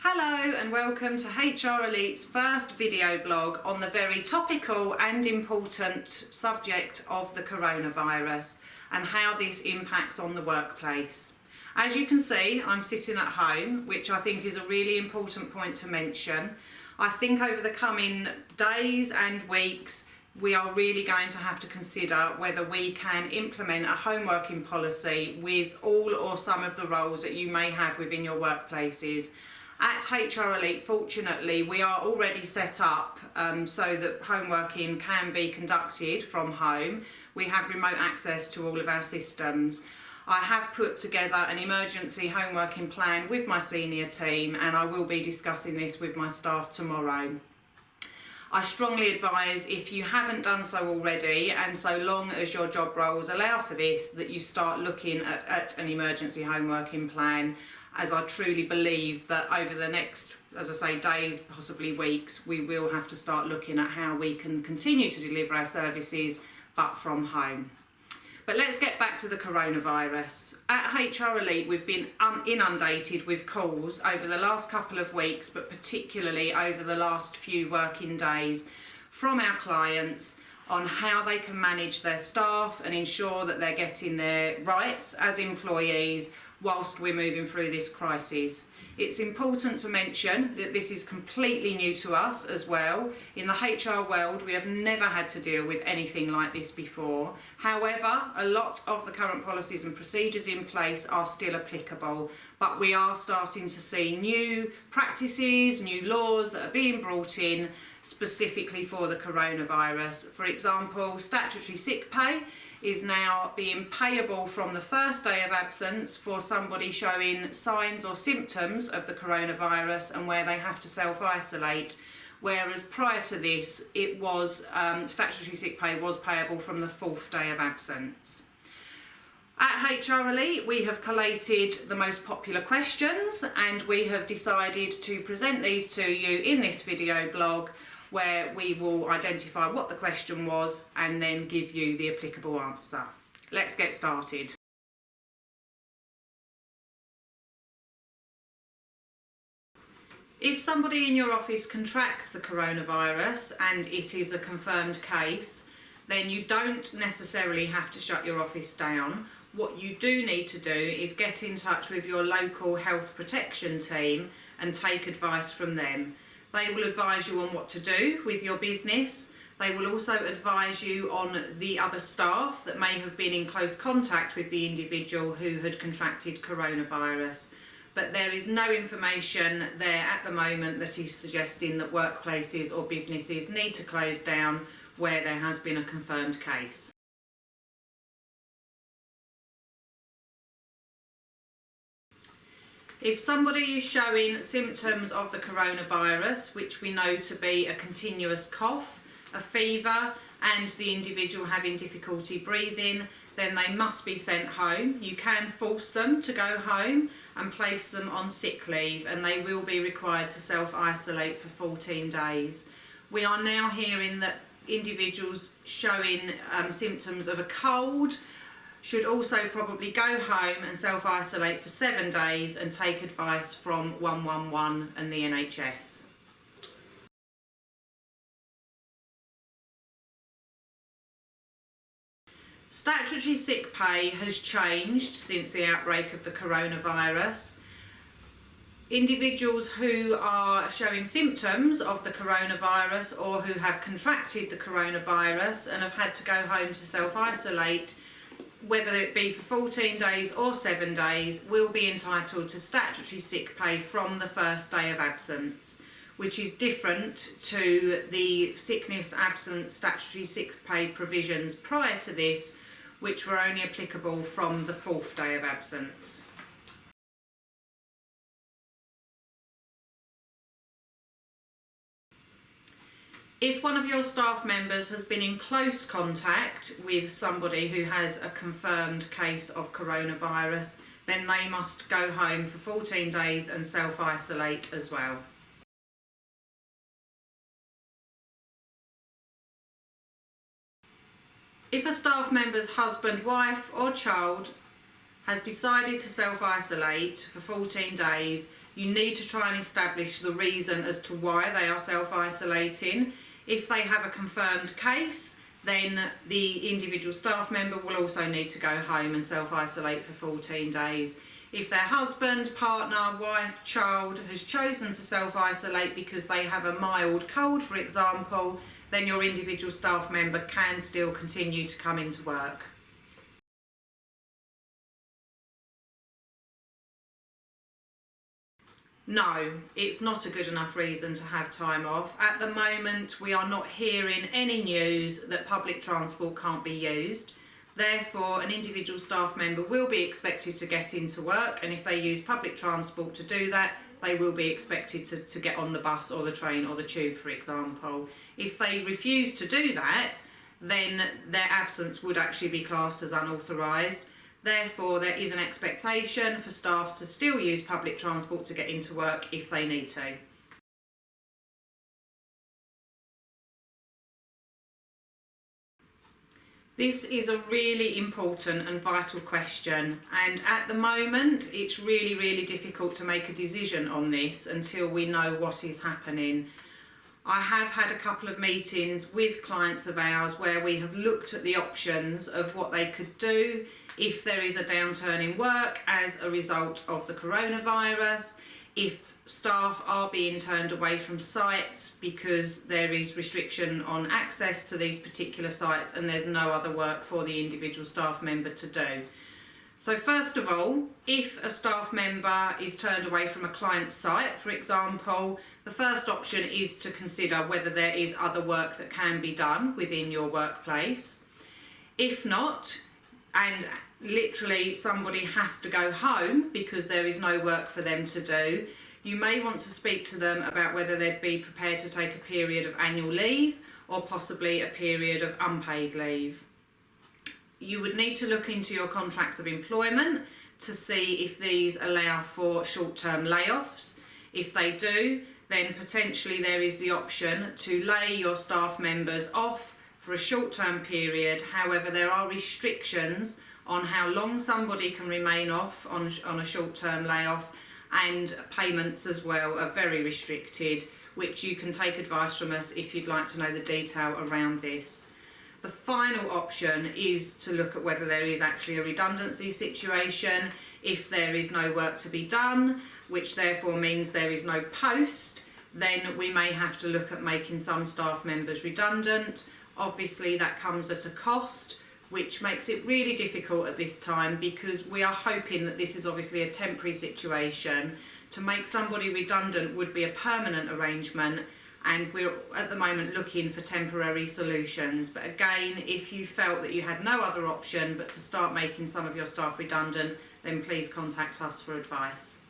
Hello and welcome to HR Elite's first video blog on the very topical and important subject of the coronavirus and how this impacts on the workplace. As you can see, I'm sitting at home, which I think is a really important point to mention. I think over the coming days and weeks, we are really going to have to consider whether we can implement a home working policy with all or some of the roles that you may have within your workplaces. At HR Elite, fortunately, we are already set up so that home working can be conducted from home. We have remote access to all of our systems. I have put together an emergency home working plan with my senior team, and I will be discussing this with my staff tomorrow. I strongly advise, if you haven't done so already, and so long as your job roles allow for this, that you start looking at an emergency home working plan, as I truly believe that over the next, as I say, days, possibly weeks, we will have to start looking at how we can continue to deliver our services, but from home. But let's get back to the coronavirus. At HR Elite, we've been inundated with calls over the last couple of weeks, but particularly over the last few working days, from our clients on how they can manage their staff and ensure that they're getting their rights as employees whilst we're moving through this crisis. It's important to mention that this is completely new to us as well. In the HR world, we have never had to deal with anything like this before. However, a lot of the current policies and procedures in place are still applicable, but we are starting to see new practices, new laws that are being brought in specifically for the coronavirus. For example, statutory sick pay is now being payable from the first day of absence for somebody showing signs or symptoms of the coronavirus and where they have to self-isolate, whereas prior to this, it was statutory sick pay was payable from the fourth day of absence. At HR Elite, we have collated the most popular questions and we have decided to present these to you in this video blog, where we will identify what the question was and then give you the applicable answer. Let's get started. If somebody in your office contracts the coronavirus and it is a confirmed case, then you don't necessarily have to shut your office down. What you do need to do is get in touch with your local health protection team and take advice from them. They will advise you on what to do with your business. They will also advise you on the other staff that may have been in close contact with the individual who had contracted coronavirus. But there is no information there at the moment that is suggesting that workplaces or businesses need to close down where there has been a confirmed case. If somebody is showing symptoms of the coronavirus, which we know to be a continuous cough, a fever, and the individual having difficulty breathing, then they must be sent home. You can force them to go home and place them on sick leave, and they will be required to self-isolate for 14 days. We are now hearing that individuals showing symptoms of a cold should also probably go home and self-isolate for 7 days and take advice from 111 and the NHS. Statutory sick pay has changed since the outbreak of the coronavirus. Individuals who are showing symptoms of the coronavirus or who have contracted the coronavirus and have had to go home to self-isolate, whether it be for 14 days or 7 days, will be entitled to statutory sick pay from the first day of absence, which is different to the sickness absence statutory sick pay provisions prior to this, which were only applicable from the fourth day of absence. If one of your staff members has been in close contact with somebody who has a confirmed case of coronavirus, then they must go home for 14 days and self-isolate as well. If a staff member's husband, wife or child has decided to self-isolate for 14 days, You need to try and establish the reason as to why they are self-isolating. If they have a confirmed case, then the individual staff member will also need to go home and self-isolate for 14 days. If their husband, partner, wife, child has chosen to self-isolate because they have a mild cold, for example, then your individual staff member can still continue to come into work. No, it's not a good enough reason to have time off. At the moment, we are not hearing any news that public transport can't be used. Therefore, an individual staff member will be expected to get into work, and if they use public transport to do that, they will be expected to get on the bus or the train or the tube, for example. If they refuse to do that, then their absence would actually be classed as unauthorised. Therefore, there is an expectation for staff to still use public transport to get into work if they need to. This is a really important and vital question, and at the moment it's really difficult to make a decision on this until we know what is happening. I have had a couple of meetings with clients of ours where we have looked at the options of what they could do if there is a downturn in work as a result of the coronavirus, if staff are being turned away from sites because there is restriction on access to these particular sites and there's no other work for the individual staff member to do. So first of all, if a staff member is turned away from a client site, for example, the first option is to consider whether there is other work that can be done within your workplace. If not, and literally somebody has to go home because there is no work for them to do, you may want to speak to them about whether they'd be prepared to take a period of annual leave or possibly a period of unpaid leave. You would need to look into your contracts of employment to see if these allow for short-term layoffs. If they do, then potentially there is the option to lay your staff members off for a short-term period. However, there are restrictions on how long somebody can remain off on a short-term layoff, and payments as well are very restricted, which you can take advice from us if you'd like to know the detail around this. The final option is to look at whether there is actually a redundancy situation. If there is no work to be done, which therefore means there is no post, then we may have to look at making some staff members redundant. Obviously that comes at a cost, which makes it really difficult at this time because we are hoping that this is obviously a temporary situation. To make somebody redundant would be a permanent arrangement, and we're at the moment looking for temporary solutions. But again, if you felt that you had no other option but to start making some of your staff redundant, then please contact us for advice.